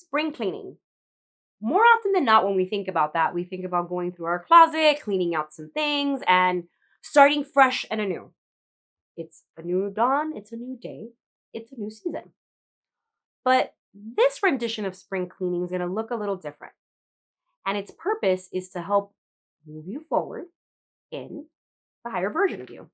spring cleaning. More often than not, when we think about that, we think about going through our closet, cleaning out some things, and starting fresh and anew. It's a new dawn, it's a new day, it's a new season. But this rendition of spring cleaning is going to look a little different. And its purpose is to help move you forward in the higher version of you.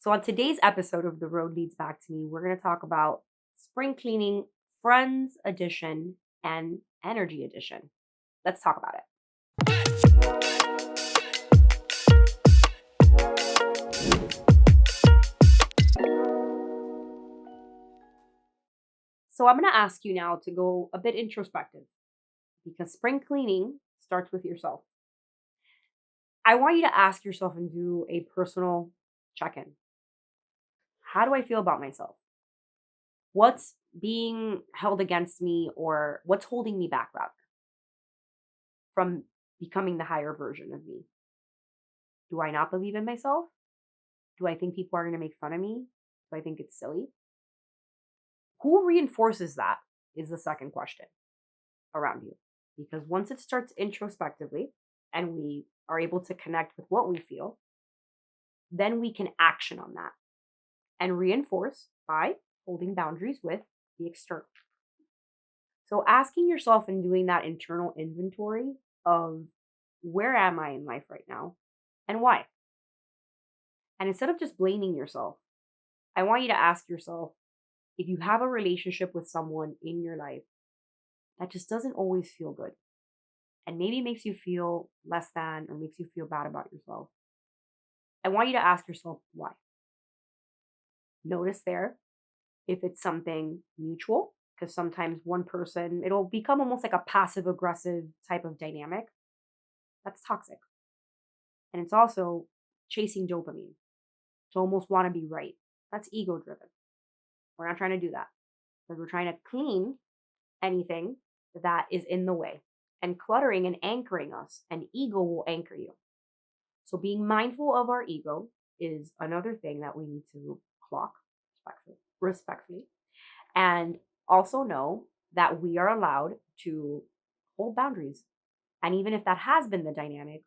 So, on today's episode of The Road Leads Back to Me, we're going to talk about spring cleaning, Friends Edition, and Energy Edition. Let's talk about it. So, I'm going to ask you now to go a bit introspective because spring cleaning starts with yourself. I want you to ask yourself and do a personal check in. How do I feel about myself? What's being held against me, or what's holding me back, rather, from becoming the higher version of me? Do I not believe in myself? Do I think people are going to make fun of me? Do I think it's silly? Who reinforces that is the second question around you. Because once it starts introspectively and we are able to connect with what we feel, then we can action on that and reinforce by holding boundaries with the external. So asking yourself and doing that internal inventory of where am I in life right now and why? And instead of just blaming yourself, I want you to ask yourself if you have a relationship with someone in your life that just doesn't always feel good and maybe makes you feel less than or makes you feel bad about yourself. I want you to ask yourself why. Notice there if it's something mutual, because sometimes one person, it'll become almost like a passive aggressive type of dynamic. That's toxic. And it's also chasing dopamine to almost want to be right. That's ego driven. We're not trying to do that because we're trying to clean anything that is in the way and cluttering and anchoring us, and ego will anchor you. So being mindful of our ego is another thing that we need to clock respectfully, and also know that we are allowed to hold boundaries. And even if that has been the dynamic,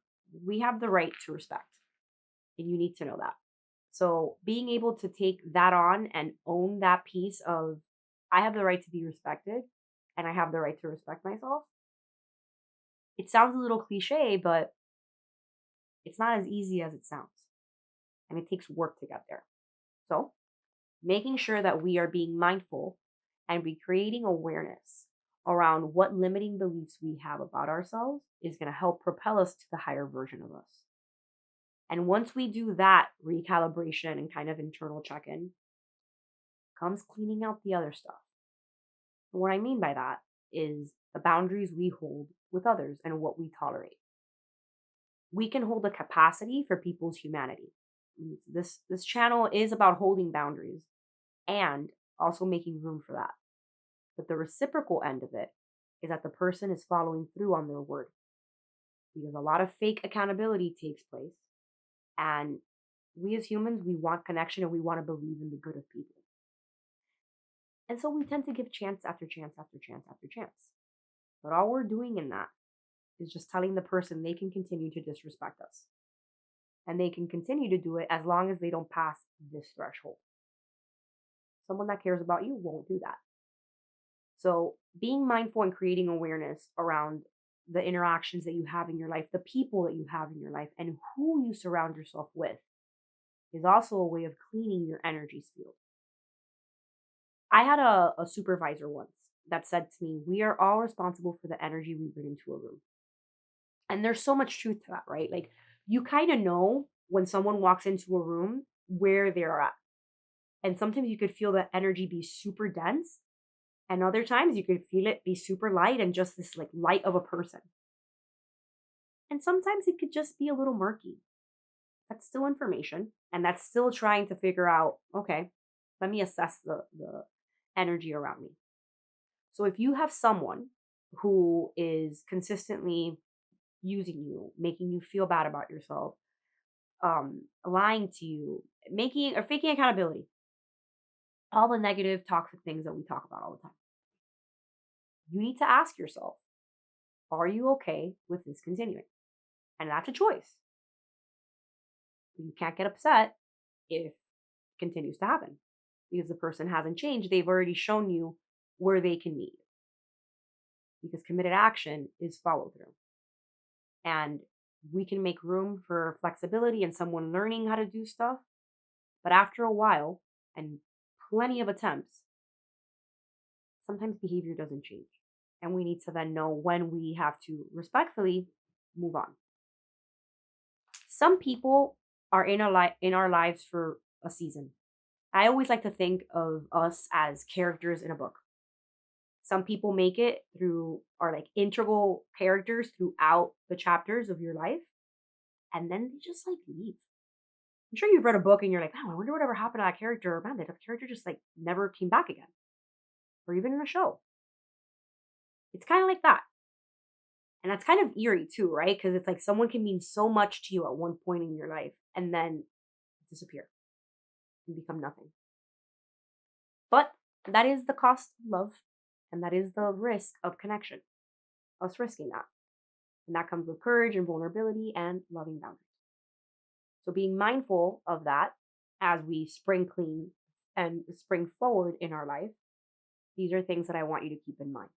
we have the right to respect. And you need to know that. So being able to take that on and own that piece of, I have the right to be respected and I have the right to respect myself. It sounds a little cliche, but it's not as easy as it sounds. And it takes work to get there. So making sure that we are being mindful and recreating awareness around what limiting beliefs we have about ourselves is going to help propel us to the higher version of us. And once we do that recalibration and kind of internal check in, comes cleaning out the other stuff. And what I mean by that is the boundaries we hold with others and what we tolerate. We can hold a capacity for people's humanity. This channel is about holding boundaries and also making room for that. But the reciprocal end of it is that the person is following through on their word. Because a lot of fake accountability takes place. And we as humans, we want connection and we want to believe in the good of people. And so we tend to give chance after chance after chance after chance. But all we're doing in that is just telling the person they can continue to disrespect us. And they can continue to do it as long as they don't pass this threshold. Someone that cares about you won't do that. So being mindful and creating awareness around the interactions that you have in your life, the people that you have in your life, and who you surround yourself with is also a way of cleaning your energy field. I had a supervisor once that said to me, we are all responsible for the energy we bring into a room. And there's so much truth to that, right? Like you kind of know when someone walks into a room where they're at. And sometimes you could feel the energy be super dense. And other times you could feel it be super light and just this like light of a person. And sometimes it could just be a little murky. That's still information. And that's still trying to figure out, okay, let me assess the energy around me. So if you have someone who is consistently using you, making you feel bad about yourself, lying to you, making or faking accountability, all the negative toxic things that we talk about all the time, you need to ask yourself, are you okay with this continuing? And that's a choice. You can't get upset if it continues to happen because the person hasn't changed. They've already shown you where they can meet because committed action is follow through. And we can make room for flexibility and someone learning how to do stuff. But after a while and plenty of attempts, sometimes behavior doesn't change. And we need to then know when we have to respectfully move on. Some people are in our lives for a season. I always like to think of us as characters in a book. Some people make it through are like integral characters throughout the chapters of your life, and then they just like leave. I'm sure you've read a book and you're like, "Wow, I wonder whatever happened to that character." Or, man, that character just like never came back again, or even in a show. It's kind of like that, and that's kind of eerie too, right? Because it's like someone can mean so much to you at one point in your life and then disappear and become nothing. But that is the cost of love, and that is the risk of connection, us risking that. And that comes with courage and vulnerability and loving boundaries. So being mindful of that as we spring clean and spring forward in our life, these are things that I want you to keep in mind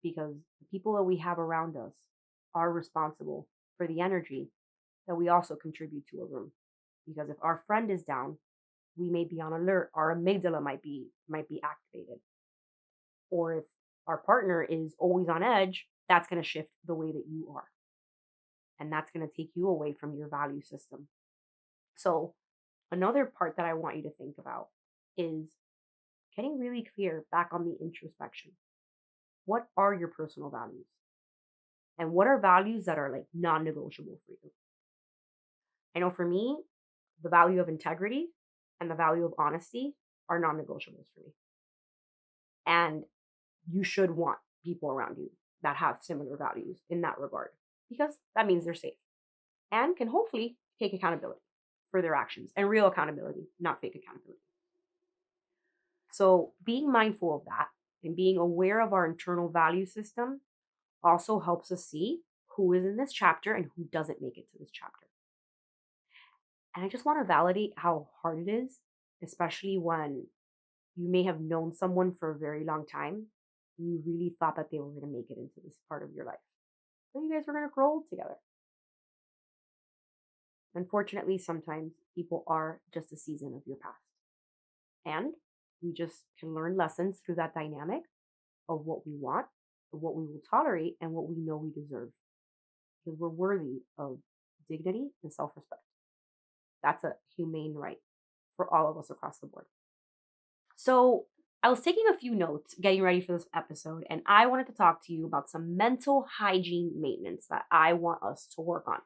because the people that we have around us are responsible for the energy that we also contribute to a room. Because if our friend is down, we may be on alert. Our amygdala might be activated. Or if our partner is always on edge, that's going to shift the way that you are. And that's going to take you away from your value system. So, another part that I want you to think about is getting really clear back on the introspection. What are your personal values? And what are values that are like non negotiable for you? I know for me, the value of integrity and the value of honesty are non negotiables for me. And you should want people around you that have similar values in that regard because that means they're safe and can hopefully take accountability for their actions and real accountability, not fake accountability. So, being mindful of that and being aware of our internal value system also helps us see who is in this chapter and who doesn't make it to this chapter. And I just want to validate how hard it is, especially when you may have known someone for a very long time and you really thought that they were going to make it into this part of your life. So you guys were going to grow old together. Unfortunately, sometimes people are just a season of your past. And we just can learn lessons through that dynamic of what we want, of what we will tolerate, and what we know we deserve. Because we're worthy of dignity and self respect. That's a humane right for all of us across the board. So, I was taking a few notes getting ready for this episode, and I wanted to talk to you about some mental hygiene maintenance that I want us to work on.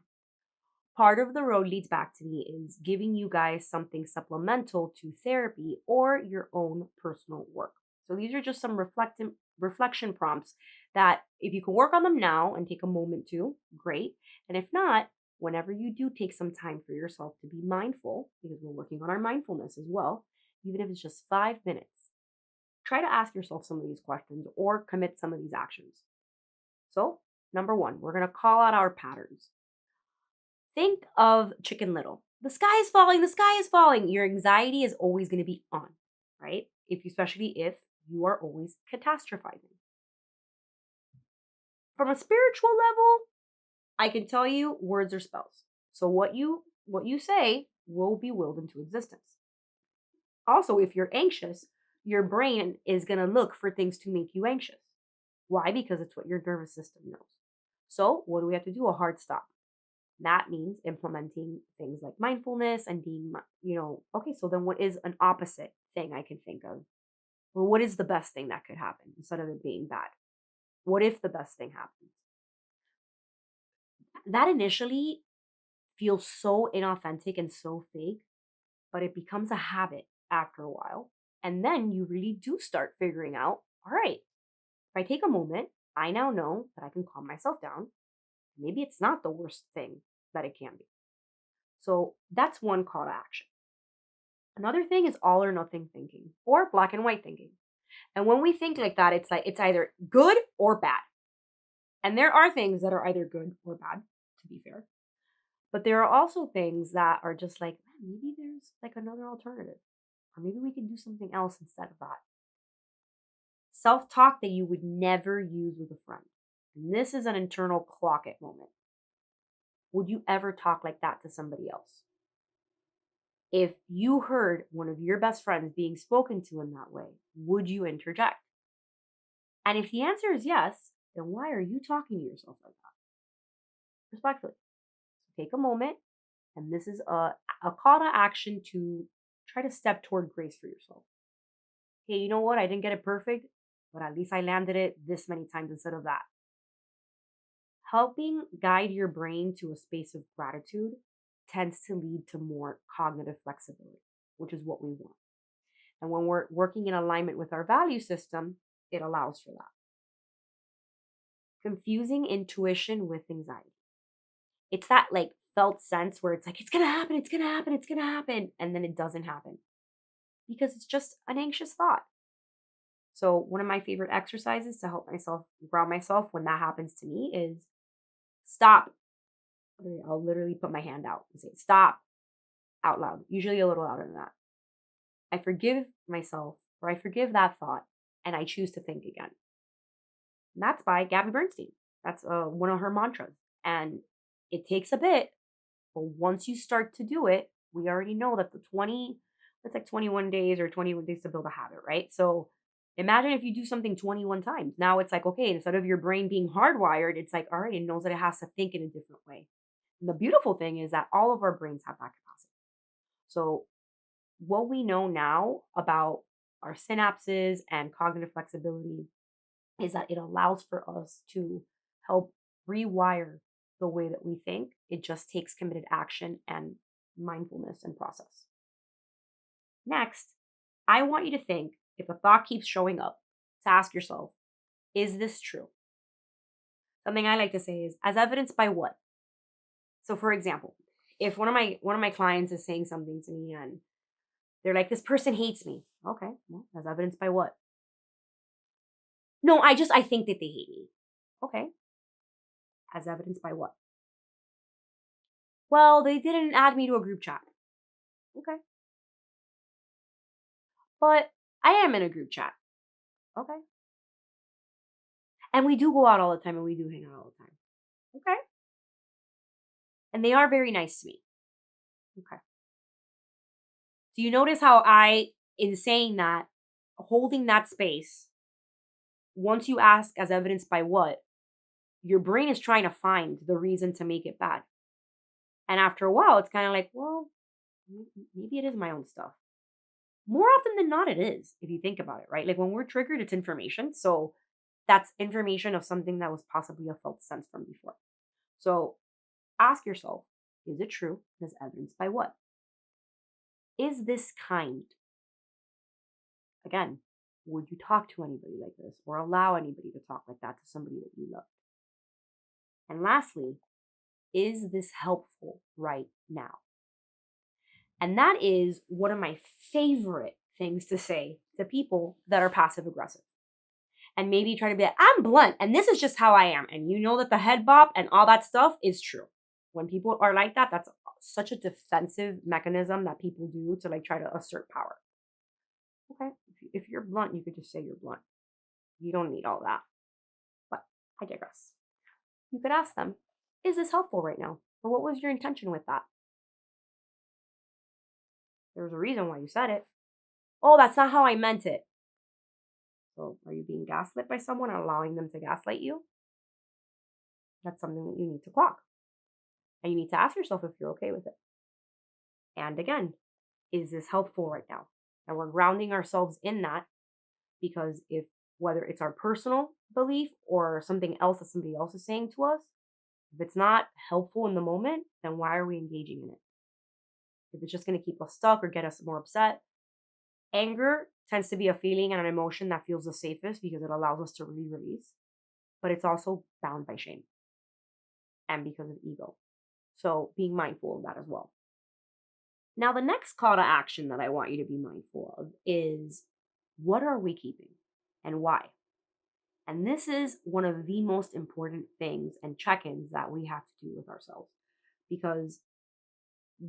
Part of the road leads back to me is giving you guys something supplemental to therapy or your own personal work. So these are just some reflection prompts that if you can work on them now and take a moment to, great. And if not, whenever you do take some time for yourself to be mindful, because we're working on our mindfulness as well, even if it's just 5 minutes, try to ask yourself some of these questions or commit some of these actions. So, number one, we're going to call out our patterns. Think of Chicken Little. The sky is falling, the sky is falling. Your anxiety is always going to be on, right? Especially if you are always catastrophizing. From a spiritual level, I can tell you words are spells. So what you say will be willed into existence. Also, if you're anxious, your brain is going to look for things to make you anxious. Why? Because it's what your nervous system knows. So, what do we have to do? A hard stop. That means implementing things like mindfulness and being, okay, so then what is an opposite thing I can think of? Well, what is the best thing that could happen instead of it being bad? What if the best thing happens? That initially feels so inauthentic and so fake, but it becomes a habit after a while. And then you really do start figuring out, all right, if I take a moment, I now know that I can calm myself down. Maybe it's not the worst thing that it can be. So that's one call to action. Another thing is all or nothing thinking or black and white thinking. And when we think like that, it's like it's either good or bad. And there are things that are either good or bad, to be fair. But there are also things that are just like, "Man, maybe there's like another alternative. Or maybe we can do something else instead of that." Self talk that you would never use with a friend. And this is an internal clock it moment. Would you ever talk like that to somebody else? If you heard one of your best friends being spoken to in that way, would you interject? And if the answer is yes, then why are you talking to yourself like that? Respectfully. Take a moment, and this is a call to action to try to step toward grace for yourself. Hey, you know what? I didn't get it perfect, but at least I landed it this many times instead of that. Helping guide your brain to a space of gratitude tends to lead to more cognitive flexibility, which is what we want. And when we're working in alignment with our value system, it allows for that. Confusing intuition with anxiety. It's that like felt sense where it's like, it's going to happen, it's going to happen, it's going to happen. And then it doesn't happen because it's just an anxious thought. So, one of my favorite exercises to help myself ground myself when that happens to me is stop. I'll literally put my hand out and say, stop out loud, usually a little louder than that. I forgive myself or I forgive that thought and I choose to think again. And that's by Gabby Bernstein. That's one of her mantras. And it takes a bit, but once you start to do it, we already know that it's like 21 days or 21 days to build a habit, right? So imagine if you do something 21 times. Now it's like, okay, instead of your brain being hardwired, it's like, all right, it knows that it has to think in a different way. And the beautiful thing is that all of our brains have that capacity. So what we know now about our synapses and cognitive flexibility is that it allows for us to help rewire the way that we think. It just takes committed action and mindfulness and process. Next, I want you to think if a thought keeps showing up, to ask yourself, is this true? Something I like to say is as evidenced by what? So for example, if one of my clients is saying something to me and they're like, this person hates me. Okay, well, as evidenced by what? No, I think that they hate me. Okay, as evidenced by what? Well, they didn't add me to a group chat. Okay. But I am in a group chat. Okay. And we do go out all the time and we do hang out all the time. Okay. And they are very nice to me. Okay. Do you notice how in saying that, holding that space, once you ask as evidenced by what, your brain is trying to find the reason to make it bad. And after a while, it's kind of like, well, maybe it is my own stuff. More often than not, it is, if you think about it, right? Like when we're triggered, it's information. So that's information of something that was possibly a felt sense from before. So ask yourself, is it true? Is evidenced by what? Is this kind? Again, would you talk to anybody like this or allow anybody to talk like that to somebody that you love? And lastly, is this helpful right now? And that is one of my favorite things to say to people that are passive aggressive. And maybe try to be like, I'm blunt and this is just how I am. And you know that the head bop and all that stuff is true. When people are like that, that's such a defensive mechanism that people do to like try to assert power. Okay. If you're blunt, you could just say you're blunt. You don't need all that. But I digress. You could ask them, is this helpful right now? Or what was your intention with that? There's a reason why you said it. Oh, that's not how I meant it. So are you being gaslit by someone and allowing them to gaslight you? That's something that you need to clock. And you need to ask yourself if you're okay with it. And again, is this helpful right now? And we're grounding ourselves in that because if whether it's our personal belief or something else that somebody else is saying to us, if it's not helpful in the moment, then why are we engaging in it? If it's just going to keep us stuck or get us more upset, anger tends to be a feeling and an emotion that feels the safest because it allows us to release, but it's also bound by shame and because of ego. So being mindful of that as well. Now, the next call to action that I want you to be mindful of is what are we keeping? and why. And this is one of the most important things and check ins that we have to do with ourselves because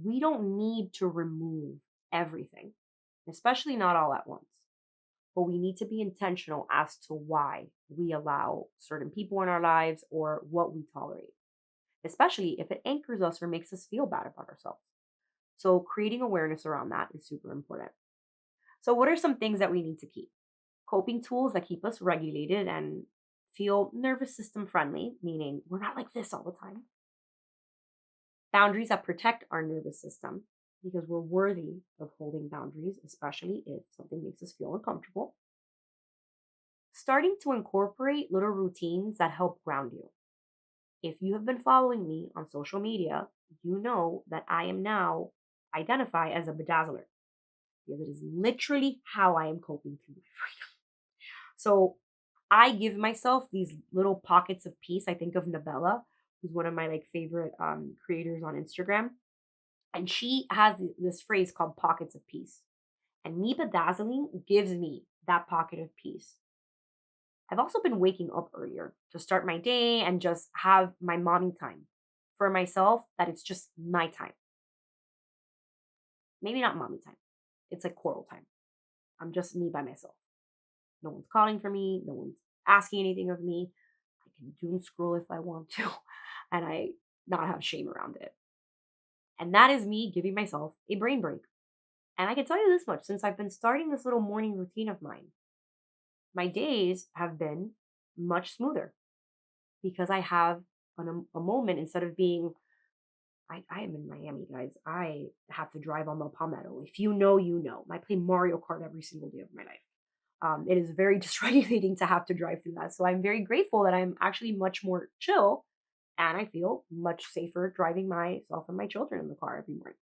we don't need to remove everything, especially not all at once. But we need to be intentional as to why we allow certain people in our lives or what we tolerate, especially if it anchors us or makes us feel bad about ourselves. So, creating awareness around that is super important. So, what are some things that we need to keep? Coping tools that keep us regulated and feel nervous system friendly, meaning we're not like this all the time. Boundaries that protect our nervous system because we're worthy of holding boundaries, especially if something makes us feel uncomfortable. Starting to incorporate little routines that help ground you. If you have been following me on social media, you know that I am now identify as a bedazzler because it is literally how I am coping through my freedom. So I give myself these little pockets of peace. I think of Nabella, who's one of my like favorite creators on Instagram, and she has this phrase called pockets of peace. And me bedazzling gives me that pocket of peace. I've also been waking up earlier to start my day and just have my mommy time for myself, that it's just my time. Maybe not mommy time. It's like coral time. I'm just me by myself. No one's calling for me. No one's asking anything of me. I can doom scroll if I want to, and I not have shame around it. And that is me giving myself a brain break. And I can tell you this much since I've been starting this little morning routine of mine, my days have been much smoother because I have a moment instead of being, I am in Miami, guys. I have to drive on the Palmetto. If you know, you know. I play Mario Kart every single day of my life. It is very dysregulating to have to drive through that. So I'm very grateful that I'm actually much more chill and I feel much safer driving myself and my children in the car every morning.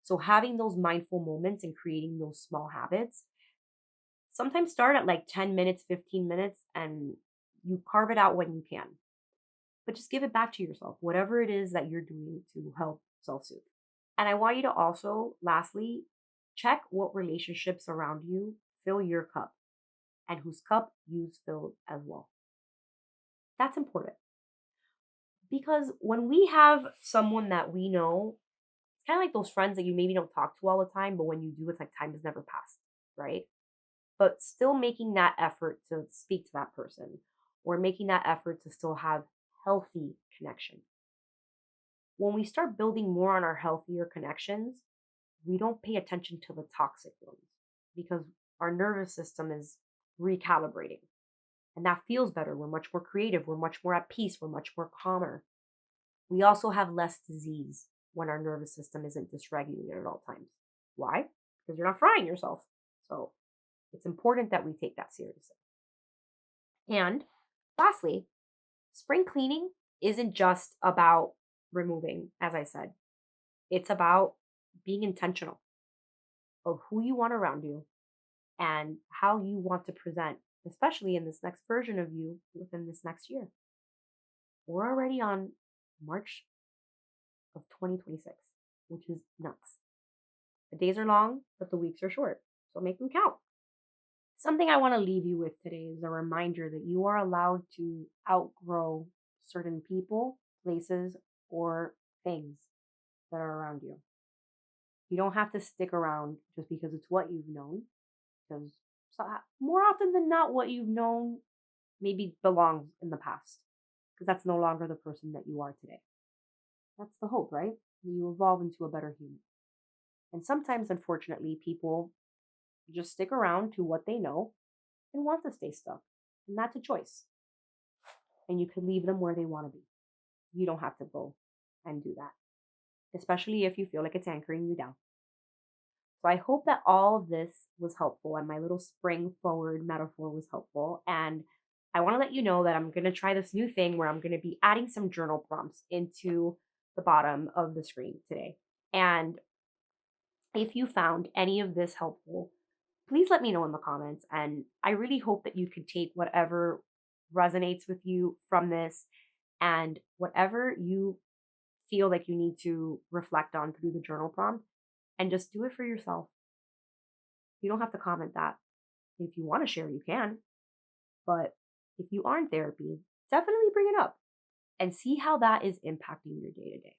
So having those mindful moments and creating those small habits sometimes start at like 10 minutes, 15 minutes, and you carve it out when you can. But just give it back to yourself, whatever it is that you're doing to help self soothe. And I want you to also, lastly, check what relationships around you fill your cup and whose cup you've filled as well. That's important because when we have someone that we know, it's kind of like those friends that you maybe don't talk to all the time, but when you do, it's like time has never passed, right? But still making that effort to speak to that person or making that effort to still have healthy connection. When we start building more on our healthier connections, we don't pay attention to the toxic ones because our nervous system is recalibrating. And that feels better. We're much more creative. We're much more at peace. We're much more calmer. We also have less disease when our nervous system isn't dysregulated at all times. Why? Because you're not frying yourself. So it's important that we take that seriously. And lastly, spring cleaning isn't just about removing, as I said, it's about being intentional of who you want around you and how you want to present, especially in this next version of you within this next year. We're already on March of 2026, which is nuts. The days are long, but the weeks are short. So make them count. Something I want to leave you with today is a reminder that you are allowed to outgrow certain people, places, or things that are around you. You don't have to stick around just because it's what you've known, because more often than not, what you've known maybe belongs in the past, because that's no longer the person that you are today. That's the hope, right? You evolve into a better human. And sometimes, unfortunately, people just stick around to what they know and want to stay stuck. And that's a choice. And you can leave them where they want to be. You don't have to go and do that, especially if you feel like it's anchoring you down. So I hope that all of this was helpful and my little spring forward metaphor was helpful. And I want to let you know that I'm going to try this new thing where I'm going to be adding some journal prompts into the bottom of the screen today. And if you found any of this helpful, please let me know in the comments. And I really hope that you can take whatever resonates with you from this and whatever you feel like you need to reflect on through the journal prompt and just do it for yourself. You don't have to comment that. If you want to share, you can. But if you are in therapy, definitely bring it up and see how that is impacting your day to day.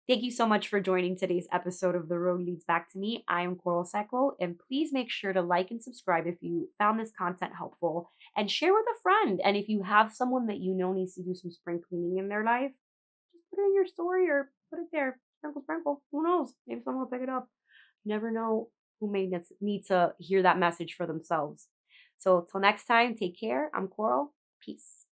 Thank you so much for joining today's episode of The Road Leads Back to Me. I am Coral Seklo, and please make sure to like and subscribe if you found this content helpful and share with a friend. And if you have someone that you know needs to do some spring cleaning in their life, just put it in your story or put it there. Sprinkle, sprinkle. Who knows? Maybe someone will pick it up. You never know who may need to hear that message for themselves. So, till next time, take care. I'm Coral. Peace.